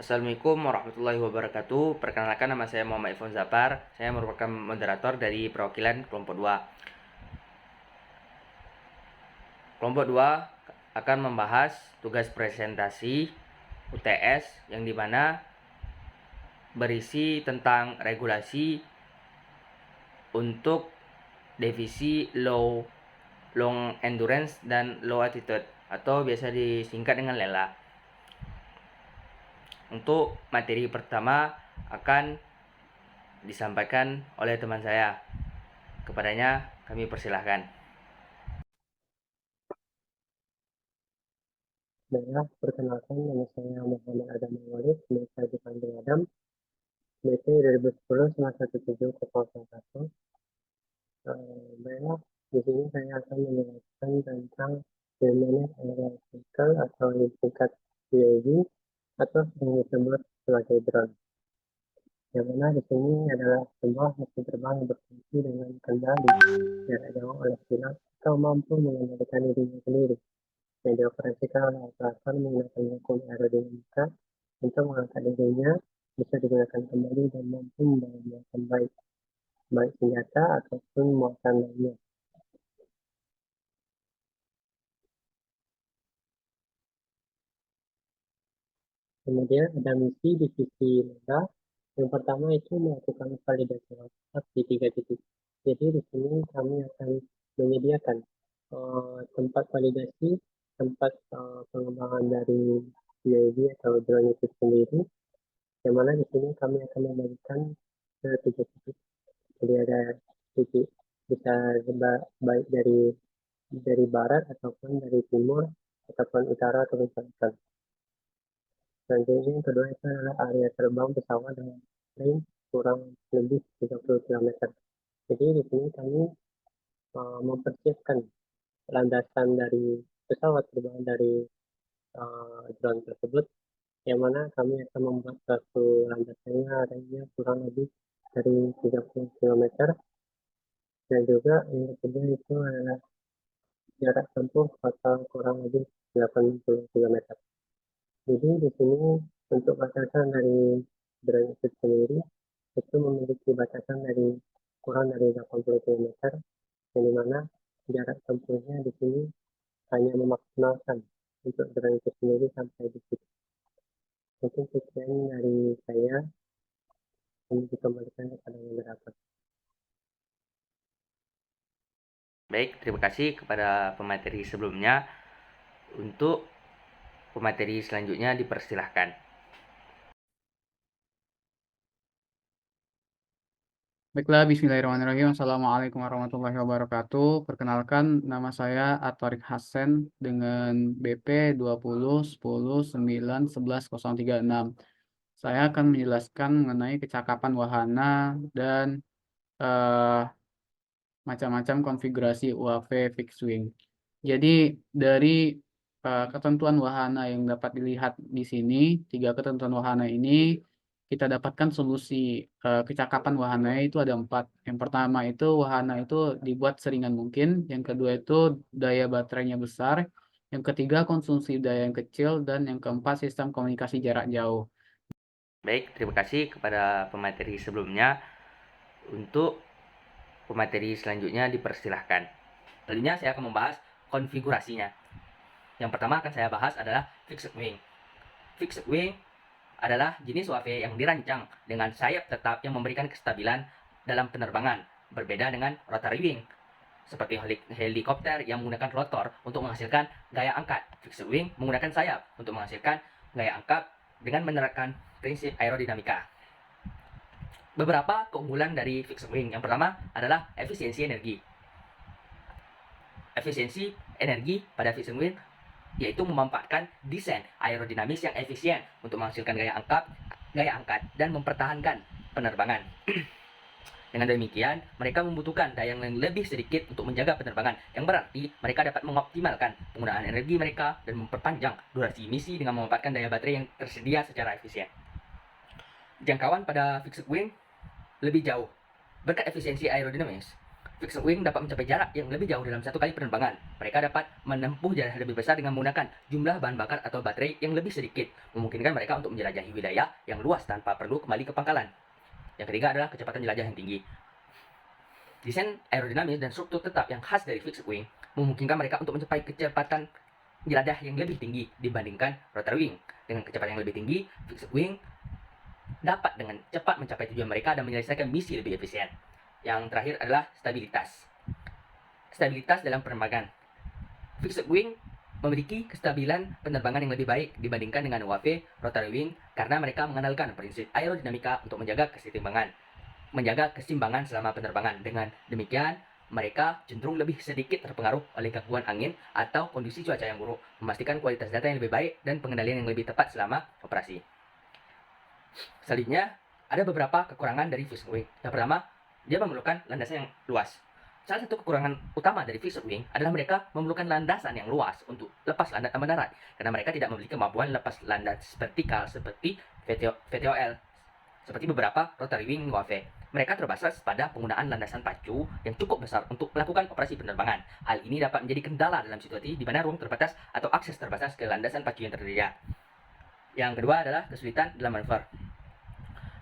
Assalamualaikum warahmatullahi wabarakatuh. Perkenalkan, nama saya Muhammad Ifon Zapar. Saya merupakan moderator dari perwakilan kelompok 2. Kelompok 2 akan membahas tugas presentasi UTS yang dimana berisi tentang regulasi untuk divisi long endurance dan low altitude atau biasa disingkat dengan LELA. Untuk materi pertama akan disampaikan oleh teman saya. Kepadanya kami persilahkan. Baiklah, perkenalkan nama saya Muhammad Adam Walid, biasa dipanggil Adam, BP 2010 91701. Baiklah, di sini saya akan menjelaskan tentang bagaimana aeronautical atau disingkat UAV atau yang disebut sebagai drone. Yang mana di sini adalah sebuah mesin terbang yang berfungsi dengan kendali jarak jauh oleh pilot atau mampu mengendalikan dirinya sendiri yang dioperasikan oleh operator menggunakan hukum aerodinamika untuk mengangkat dirinya bisa digunakan kembali dan mampu membawa muatan baik senjata ataupun muatan lainnya. Kemudian ada misi divisi LEDA. Yang pertama itu melakukan validasi otak di 3 titik. Jadi di sini kami akan menyediakan tempat validasi, tempat pengembangan dari UAV atau drone itu sendiri, yang mana di sini kami akan membagikan ke 3 titik. Jadi ada titik bisa baik dari barat ataupun dari timur ataupun utara ataupun selatan. Selanjutnya yang kedua itu adalah area terbang pesawat dengan range kurang lebih 30 km. Jadi di sini kami mempersiapkan landasan dari pesawat terbang dari drone tersebut, yang mana kami akan membuat satu landasannya range-nya kurang lebih dari 30 km, dan juga yang kedua itu adalah jarak tempuh total kurang lebih 80 km. Jadi di sini untuk batasan dari drone itu sendiri itu memiliki batasan dari kurang dari 80 km, yang dimana jarak tempuhnya di sini hanya memaksimalkan untuk drone itu sendiri sampai di situ. Mungkin sekian dari saya, kami dikembalikan kepada moderator. Baik, terima kasih kepada pemateri sebelumnya. Untuk pemateri selanjutnya dipersilahkan. Baiklah, bismillahirrahmanirrahim. Assalamualaikum warahmatullahi wabarakatuh. Perkenalkan, nama saya Atwarik Hasan dengan BP 2010 10 11 036. Saya akan menjelaskan mengenai kecakapan wahana dan eh, macam-macam konfigurasi UAV fixed wing. Jadi dari ketentuan wahana yang dapat dilihat di sini, tiga ketentuan wahana ini kita dapatkan solusi kecakapan wahana itu ada 4. Yang pertama itu wahana itu dibuat seringan mungkin, yang kedua itu daya baterainya besar, yang ketiga konsumsi daya yang kecil, dan yang keempat sistem komunikasi jarak jauh. Baik, terima kasih kepada pemateri sebelumnya. Untuk pemateri selanjutnya dipersilahkan. Selanjutnya saya akan membahas konfigurasinya. Yang pertama akan saya bahas adalah fixed wing. Fixed wing adalah jenis UAV yang dirancang dengan sayap tetap yang memberikan kestabilan dalam penerbangan, berbeda dengan rotary wing seperti helikopter yang menggunakan rotor untuk menghasilkan gaya angkat. Fixed wing menggunakan sayap untuk menghasilkan gaya angkat dengan menerapkan prinsip aerodinamika. Beberapa keunggulan dari fixed wing. Yang pertama adalah efisiensi energi. Efisiensi energi pada fixed wing yaitu memanfaatkan desain aerodinamis yang efisien untuk menghasilkan gaya angkat dan mempertahankan penerbangan. Dengan demikian, mereka membutuhkan daya yang lebih sedikit untuk menjaga penerbangan, yang berarti mereka dapat mengoptimalkan penggunaan energi mereka dan memperpanjang durasi misi dengan memanfaatkan daya baterai yang tersedia secara efisien. Jangkauan pada fixed wing lebih jauh. Berkat efisiensi aerodinamis, Fixed wing dapat mencapai jarak yang lebih jauh dalam satu kali penerbangan. Mereka dapat menempuh jarak lebih besar dengan menggunakan jumlah bahan bakar atau baterai yang lebih sedikit, memungkinkan mereka untuk menjelajahi wilayah yang luas tanpa perlu kembali ke pangkalan. Yang ketiga adalah kecepatan jelajah yang tinggi. Desain aerodinamis dan struktur tetap yang khas dari fixed wing memungkinkan mereka untuk mencapai kecepatan jelajah yang lebih tinggi dibandingkan rotary wing. Dengan kecepatan yang lebih tinggi, fixed wing dapat dengan cepat mencapai tujuan mereka dan menyelesaikan misi lebih efisien. Yang terakhir adalah stabilitas. Stabilitas dalam penerbangan. Fixed wing memiliki kestabilan penerbangan yang lebih baik dibandingkan dengan UAV rotary wing karena mereka mengandalkan prinsip aerodinamika untuk menjaga keseimbangan selama penerbangan. Dengan demikian, mereka cenderung lebih sedikit terpengaruh oleh gangguan angin atau kondisi cuaca yang buruk, memastikan kualitas data yang lebih baik dan pengendalian yang lebih tepat selama operasi. Selanjutnya, ada beberapa kekurangan dari fixed wing. Yang pertama, dia memerlukan landasan yang luas. Salah satu kekurangan utama dari fixed wing adalah mereka memerlukan landasan yang luas untuk lepas landas mendarat, karena mereka tidak memiliki kemampuan lepas landas vertikal seperti VTOL, seperti beberapa rotary wing UAV. Mereka terbatas pada penggunaan landasan pacu yang cukup besar untuk melakukan operasi penerbangan. Hal ini dapat menjadi kendala dalam situasi di mana ruang terbatas atau akses terbatas ke landasan pacu yang tersedia. Yang kedua adalah kesulitan dalam manuver.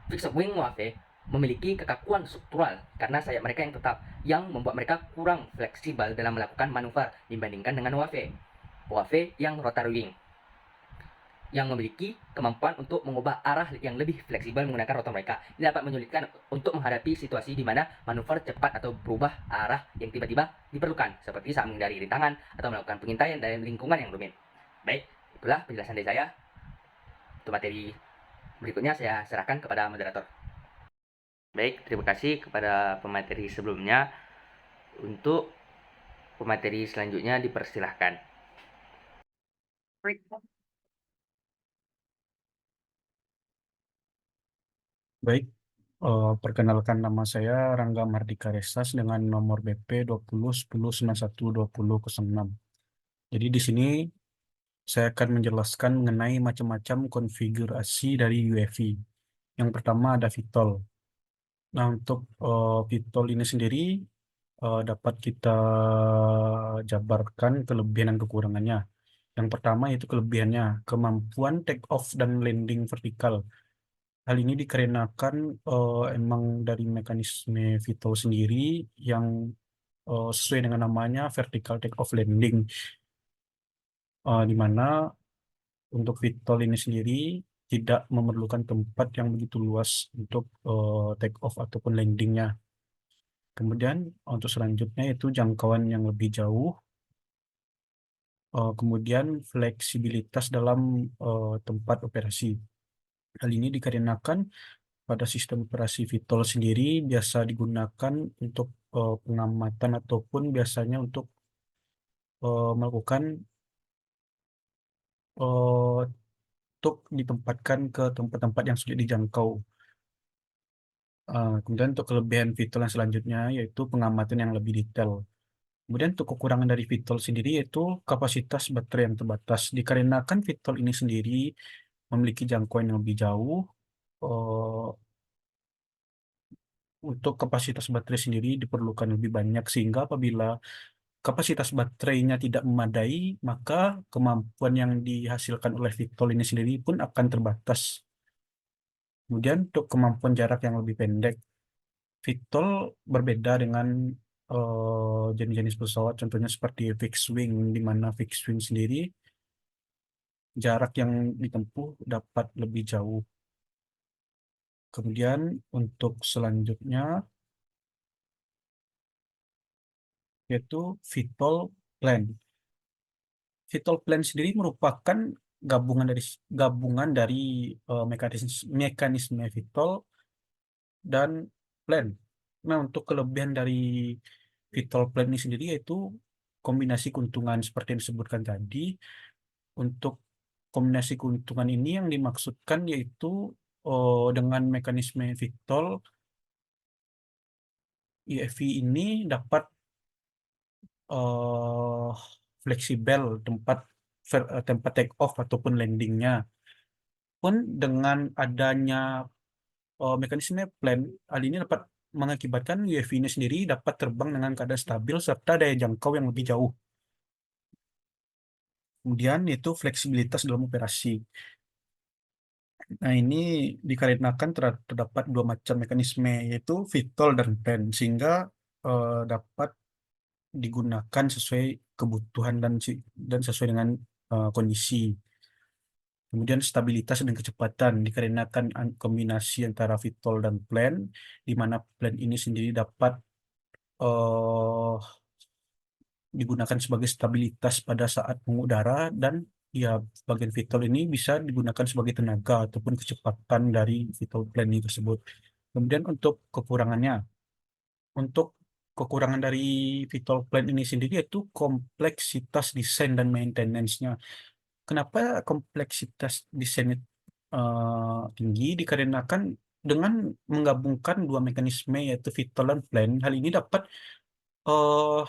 Fixed wing UAV memiliki kekakuan struktural karena sayap mereka yang tetap, yang membuat mereka kurang fleksibel dalam melakukan manuver dibandingkan dengan UAV yang rotary wing, yang memiliki kemampuan untuk mengubah arah yang lebih fleksibel menggunakan rotor mereka. Ini dapat menyulitkan untuk menghadapi situasi di mana manuver cepat atau berubah arah yang tiba-tiba diperlukan, seperti saat menghindari rintangan atau melakukan pengintaian dalam lingkungan yang rumit. Baik, itulah penjelasan dari saya. Untuk materi berikutnya saya serahkan kepada moderator. Baik, terima kasih kepada pemateri sebelumnya. Untuk pemateri selanjutnya dipersilahkan. Baik, perkenalkan nama saya Rangga Mardika Resas dengan nomor BP 201010912006. Jadi di sini saya akan menjelaskan mengenai macam-macam konfigurasi dari UAV. Yang pertama ada VTOL. Nah, untuk VTOL ini sendiri dapat kita jabarkan kelebihan dan kekurangannya. Yang pertama itu kelebihannya, kemampuan take off dan landing vertikal. Hal ini dikarenakan emang dari mekanisme VTOL sendiri yang sesuai dengan namanya vertical take off landing, di mana untuk VTOL ini sendiri tidak memerlukan tempat yang begitu luas untuk take off ataupun landingnya. Kemudian untuk selanjutnya itu jangkauan yang lebih jauh, kemudian fleksibilitas dalam tempat operasi. Hal ini dikarenakan pada sistem operasi VTOL sendiri biasa digunakan untuk pengamatan ataupun biasanya untuk melakukan untuk ditempatkan ke tempat-tempat yang sulit dijangkau. Kemudian untuk kelebihan VTOL yang selanjutnya yaitu pengamatan yang lebih detail. Kemudian untuk kekurangan dari VTOL sendiri yaitu kapasitas baterai yang terbatas. Dikarenakan VTOL ini sendiri memiliki jangkauan yang lebih jauh, untuk kapasitas baterai sendiri diperlukan lebih banyak, sehingga apabila kapasitas baterainya tidak memadai, maka kemampuan yang dihasilkan oleh VTOL ini sendiri pun akan terbatas. Kemudian untuk kemampuan jarak yang lebih pendek, VTOL berbeda dengan jenis-jenis pesawat, contohnya seperti fixed wing, di mana fixed wing sendiri jarak yang ditempuh dapat lebih jauh. Kemudian untuk selanjutnya yaitu VTOL plan. VTOL plan sendiri merupakan gabungan dari mekanisme VTOL dan plan. Nah, untuk kelebihan dari VTOL plan ini sendiri yaitu kombinasi keuntungan seperti yang disebutkan tadi. Untuk kombinasi keuntungan ini yang dimaksudkan yaitu dengan mekanisme VTOL, UAV ini dapat fleksibel tempat take off ataupun landingnya. Pun dengan adanya mekanisme plan, hal ini dapat mengakibatkan UAV ini sendiri dapat terbang dengan keadaan stabil serta daya jangkau yang lebih jauh. Kemudian itu fleksibilitas dalam operasi. Nah, ini dikarenakan terdapat dua macam mekanisme, yaitu VTOL dan PLAN, sehingga dapat digunakan sesuai kebutuhan dan sesuai dengan kondisi. Kemudian stabilitas dan kecepatan dikarenakan kombinasi antara VTOL dan PLAN, di mana PLAN ini sendiri dapat eh, digunakan sebagai stabilitas pada saat mengudara, dan ya bagian VTOL ini bisa digunakan sebagai tenaga ataupun kecepatan dari VTOL plane ini tersebut. Kemudian untuk kekurangan dari VTOL plane ini sendiri yaitu kompleksitas desain dan maintenance-nya. Kenapa kompleksitas desain tinggi? Dikarenakan dengan menggabungkan dua mekanisme yaitu VTOL dan plane, hal ini dapat eh,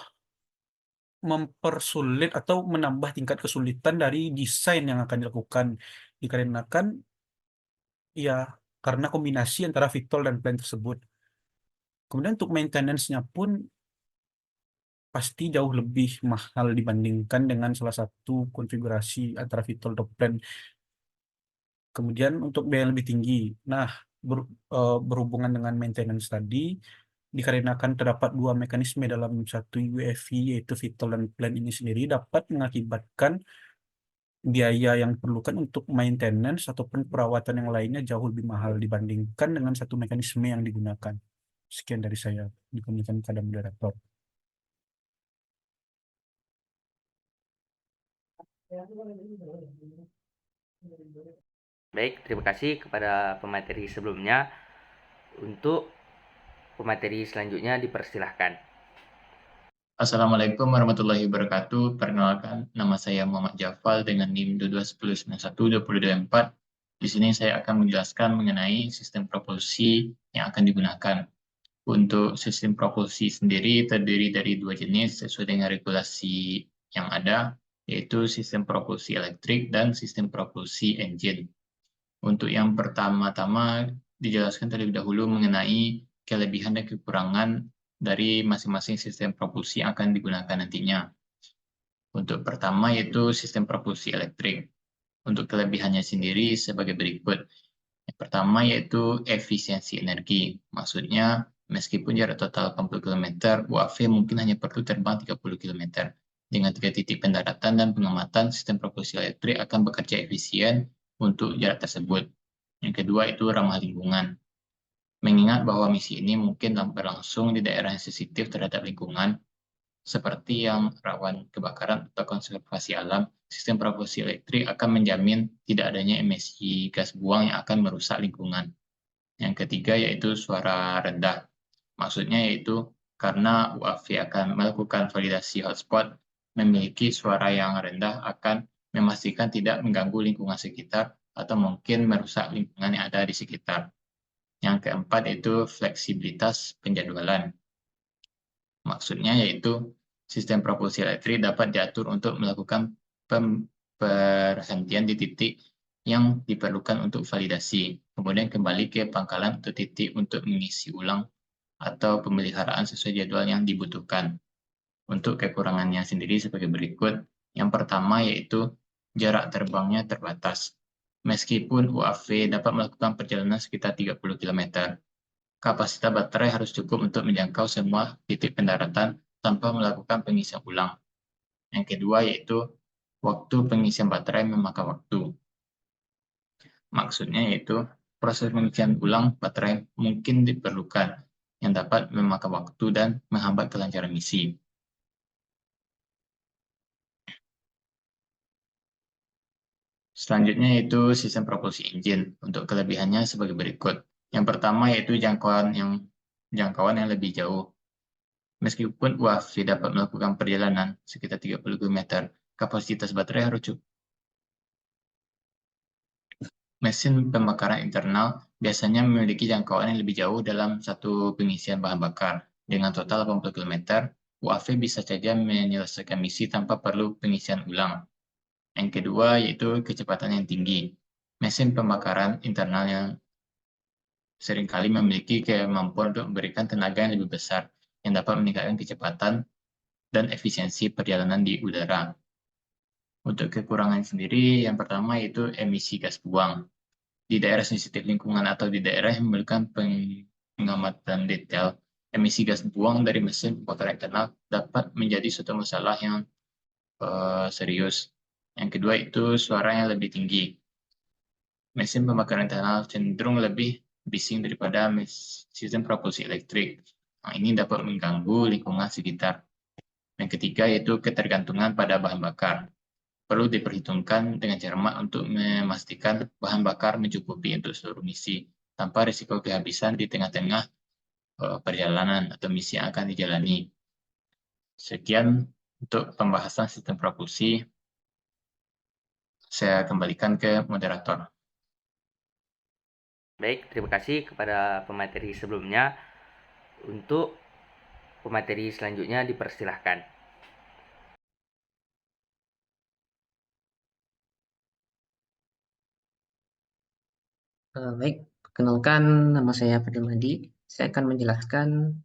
mempersulit atau menambah tingkat kesulitan dari desain yang akan dilakukan, dikarenakan ya karena kombinasi antara VTOL dan plan tersebut. Kemudian untuk maintenance-nya pun pasti jauh lebih mahal dibandingkan dengan salah satu konfigurasi antara VTOL dan plan. Kemudian untuk biaya yang lebih tinggi. Nah, berhubungan dengan maintenance tadi, dikarenakan terdapat dua mekanisme dalam satu UAV yaitu VTOL dan plan ini sendiri dapat mengakibatkan biaya yang diperlukan untuk maintenance ataupun perawatan yang lainnya jauh lebih mahal dibandingkan dengan satu mekanisme yang digunakan. Sekian dari saya, dikomunikasikan kepada moderator. Baik, terima kasih kepada pemateri sebelumnya. Untuk pemateri selanjutnya dipersilahkan. Assalamualaikum warahmatullahi wabarakatuh. Perkenalkan, nama saya Muhammad Jafal dengan NIM 2210912024. Di sini saya akan menjelaskan mengenai sistem propulsi yang akan digunakan. Untuk sistem propulsi sendiri terdiri dari dua jenis sesuai dengan regulasi yang ada, yaitu sistem propulsi elektrik dan sistem propulsi engine. Untuk yang pertama-tama dijelaskan terlebih dahulu mengenai kelebihan dan kekurangan dari masing-masing sistem propulsi yang akan digunakan nantinya. Untuk pertama yaitu sistem propulsi elektrik. Untuk kelebihannya sendiri sebagai berikut. Yang pertama yaitu efisiensi energi. Maksudnya meskipun jarak total 80 km, UAV mungkin hanya perlu terbang 30 km. Dengan 3 titik pendaratan dan pengamatan, sistem propulsi elektrik akan bekerja efisien untuk jarak tersebut. Yang kedua itu ramah lingkungan. Mengingat bahwa misi ini mungkin berlangsung di daerah yang sensitif terhadap lingkungan, seperti yang rawan kebakaran atau konservasi alam, sistem propulsi elektrik akan menjamin tidak adanya emisi gas buang yang akan merusak lingkungan. Yang ketiga yaitu suara rendah. Maksudnya yaitu karena UAV akan melakukan validasi hotspot, memiliki suara yang rendah akan memastikan tidak mengganggu lingkungan sekitar atau mungkin merusak lingkungan yang ada di sekitar. Yang keempat yaitu fleksibilitas penjadwalan. Maksudnya yaitu sistem propulsi elektrik dapat diatur untuk melakukan perhentian di titik yang diperlukan untuk validasi, kemudian kembali ke pangkalan atau titik untuk mengisi ulang atau pemeliharaan sesuai jadwal yang dibutuhkan. Untuk kekurangannya sendiri sebagai berikut. Yang pertama yaitu jarak terbangnya terbatas. Meskipun UAV dapat melakukan perjalanan sekitar 30 km, kapasitas baterai harus cukup untuk menjangkau semua titik pendaratan tanpa melakukan pengisian ulang. Yang kedua yaitu waktu pengisian baterai memakan waktu. Maksudnya yaitu proses pengisian ulang baterai mungkin diperlukan yang dapat memakan waktu dan menghambat kelancaran misi. Selanjutnya yaitu sistem propulsi engine. Untuk kelebihannya sebagai berikut. Yang pertama yaitu jangkauan yang lebih jauh. Meskipun UAV dapat melakukan perjalanan sekitar 30 km, kapasitas baterai harus cukup. Mesin pembakaran internal biasanya memiliki jangkauan yang lebih jauh dalam satu pengisian bahan bakar. Dengan total 80 km, UAV bisa saja menyelesaikan misi tanpa perlu pengisian ulang. Yang kedua yaitu kecepatan yang tinggi. Mesin pembakaran internal yang seringkali memiliki kemampuan untuk memberikan tenaga yang lebih besar yang dapat meningkatkan kecepatan dan efisiensi perjalanan di udara. Untuk kekurangan sendiri, yang pertama yaitu emisi gas buang. Di daerah sensitif lingkungan atau di daerah yang memerlukan pengamatan detail, emisi gas buang dari mesin pemotong eksternal dapat menjadi suatu masalah yang serius. Yang kedua itu suara yang lebih tinggi. Mesin pembakaran internal cenderung lebih bising daripada sistem propulsi elektrik. Nah, ini dapat mengganggu lingkungan sekitar. Yang ketiga yaitu ketergantungan pada bahan bakar. Perlu diperhitungkan dengan cermat untuk memastikan bahan bakar mencukupi untuk seluruh misi, tanpa risiko kehabisan di tengah-tengah perjalanan atau misi yang akan dijalani. Sekian untuk pembahasan sistem propulsi. Saya kembalikan ke moderator. Baik, terima kasih kepada pemateri sebelumnya. Untuk pemateri selanjutnya dipersilahkan. Baik, perkenalkan nama saya Fadil Madi. Saya akan menjelaskan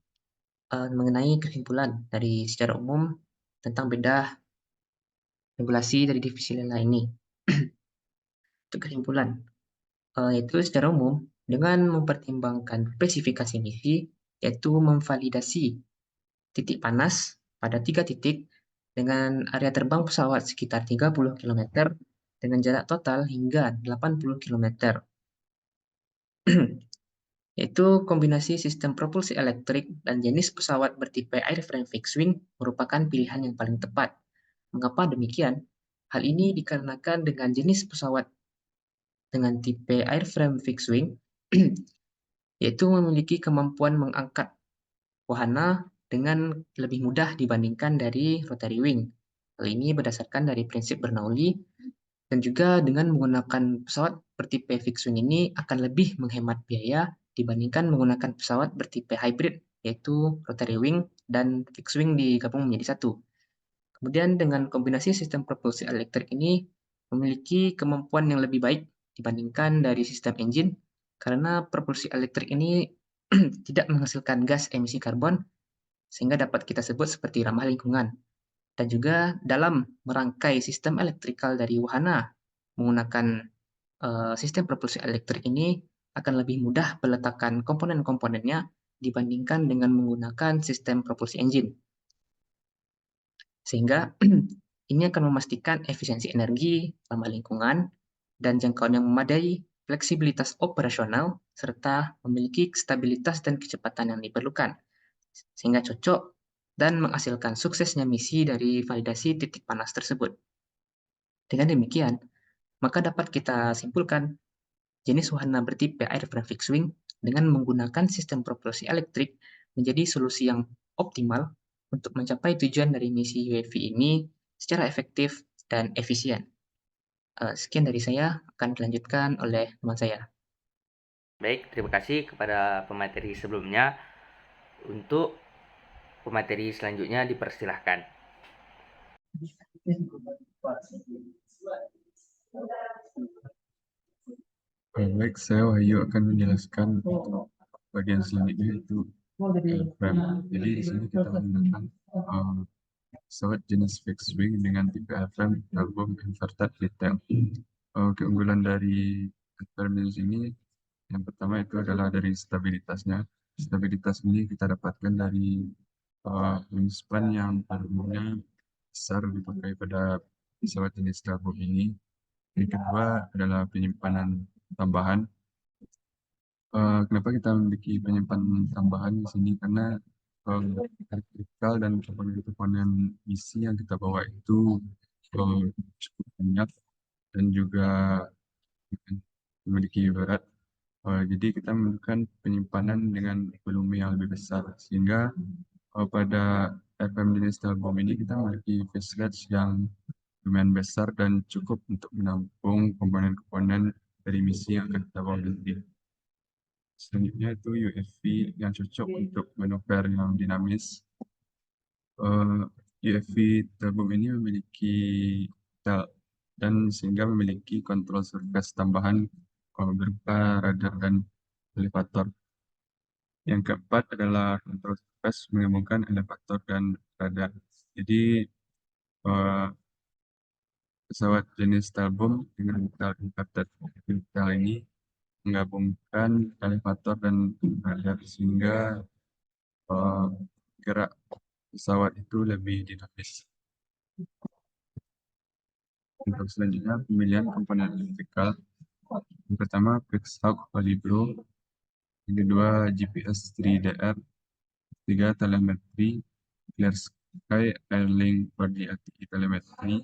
mengenai kesimpulan dari secara umum tentang bedah regulasi dari divisi lela ini. Untuk kesimpulan, yaitu secara umum dengan mempertimbangkan spesifikasi misi, yaitu memvalidasi titik panas pada 3 titik dengan area terbang pesawat sekitar 30 km dengan jarak total hingga 80 km. Yaitu kombinasi sistem propulsi elektrik dan jenis pesawat bertipe airframe fixed wing merupakan pilihan yang paling tepat. Mengapa demikian? Hal ini dikarenakan dengan jenis pesawat dengan tipe airframe fixed wing, yaitu memiliki kemampuan mengangkat wahana dengan lebih mudah dibandingkan dari rotary wing. Hal ini berdasarkan dari prinsip Bernoulli, dan juga dengan menggunakan pesawat bertipe fixed wing ini akan lebih menghemat biaya dibandingkan menggunakan pesawat bertipe hybrid, yaitu rotary wing dan fixed wing digabung menjadi satu. Kemudian dengan kombinasi sistem propulsi elektrik ini memiliki kemampuan yang lebih baik dibandingkan dari sistem engine, karena propulsi elektrik ini tidak menghasilkan gas emisi karbon, sehingga dapat kita sebut seperti ramah lingkungan. Dan juga dalam merangkai sistem elektrikal dari wahana menggunakan sistem propulsi elektrik ini akan lebih mudah peletakan komponen-komponennya dibandingkan dengan menggunakan sistem propulsi engine. Sehingga ini akan memastikan efisiensi energi, ramah lingkungan, dan jangkauan yang memadai, fleksibilitas operasional, serta memiliki stabilitas dan kecepatan yang diperlukan, sehingga cocok dan menghasilkan suksesnya misi dari validasi titik panas tersebut. Dengan demikian, maka dapat kita simpulkan jenis wahana bertipe airframe fixed wing dengan menggunakan sistem propulsi elektrik menjadi solusi yang optimal untuk mencapai tujuan dari misi UAV ini secara efektif dan efisien. Sekian dari saya, akan dilanjutkan oleh teman saya. Baik, terima kasih kepada pemateri sebelumnya. Untuk pemateri selanjutnya dipersilahkan. Baik, saya Wahyu akan menjelaskan untuk bagian selanjutnya itu airframe. Jadi di sini kita menggunakan pesawat jenis fixed wing dengan tipe airframe album inverted detail. Keunggulan dari airframe di sini yang pertama itu adalah dari stabilitasnya. Stabilitas ini kita dapatkan dari wingspan yang volumenya besar dipakai pada pesawat jenis album ini. Yang kedua adalah penyimpanan tambahan. Kenapa kita memiliki penyimpanan tambahan di sini? Karena elektrikal dan komponen-komponen isi yang kita bawa itu cukup banyak dan juga memiliki berat. Jadi kita memerlukan penyimpanan dengan volume yang lebih besar, sehingga pada FM jenis album ini kita memiliki fuselage yang lumayan besar dan cukup untuk menampung komponen-komponen dari misi yang akan kita bawa nanti. Selanjutnya itu UFV yang cocok untuk manuver yang dinamis. UFV album ini memiliki dan sehingga memiliki kontrol surface tambahan berupa radar dan elevator. Yang keempat adalah control surface menggabungkan elevator dan radar. Jadi pesawat jenis Talbom dengan Inverted Vehicle ini menggabungkan elevator dan radar sehingga gerak pesawat itu lebih dinamis. Untuk selanjutnya pemilihan komponen elektrikal. Yang pertama Fixhawk Calibro, yang kedua GPS 3DR, ketiga telemetri Clear Sky Airlink 4G LTE telemetri.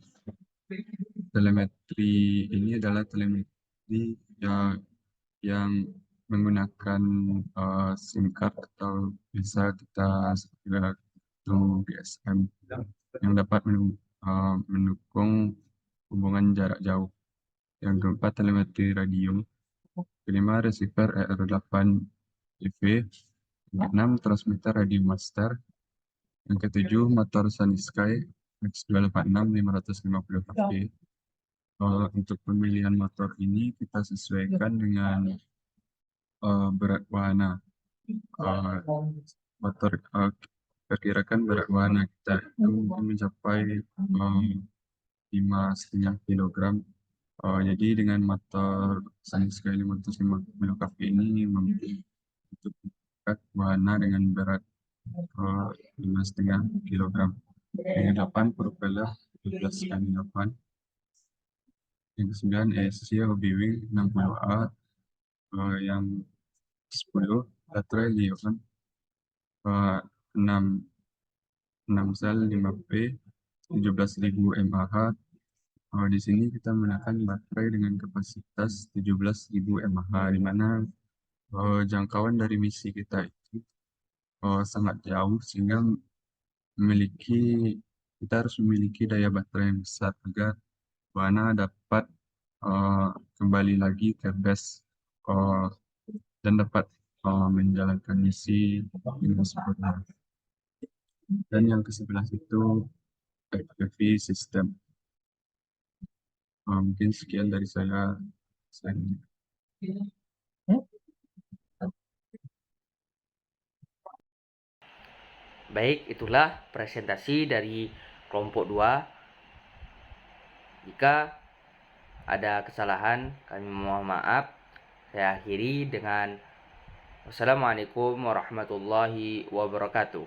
Telemetri ini adalah telemetri yang menggunakan SIM card atau bisa kita sebut GSM yang dapat mendukung hubungan jarak jauh. Yang keempat telemetri radio. Kelima receiver ER8EV. Yang keenam transmitter radio master. Yang ketujuh motor SunSky X286 550 kV. Untuk pemilihan motor ini kita sesuaikan dengan berat wahana. Motor perkirakan berat wahana kita itu mungkin mencapai 5,5 kg. Jadi dengan motor SunSky 550 kV ini mampu untuk mengangkat wahana dengan berat 5,5 kg. Yang ke-8 propeller 12x8. Yang ke-9 ESC Hobby Wing 60A. Yang ke-10 baterai Li-ion 6 sel 5P 17.000 mAh. Di sini kita menggunakan baterai dengan kapasitas 17.000 mAh, di mana jangkauan dari misi kita itu sangat jauh sehingga kita harus memiliki daya baterai yang besar agar wahana dapat kembali lagi ke base dan dapat menjalankan misi dengan sempurna. Dan yang ke-11 itu FPV system. Mungkin sekian dari saya. Baik, itulah presentasi dari kelompok 2. Jika ada kesalahan, kami mohon maaf. Saya akhiri dengan wassalamualaikum warahmatullahi wabarakatuh.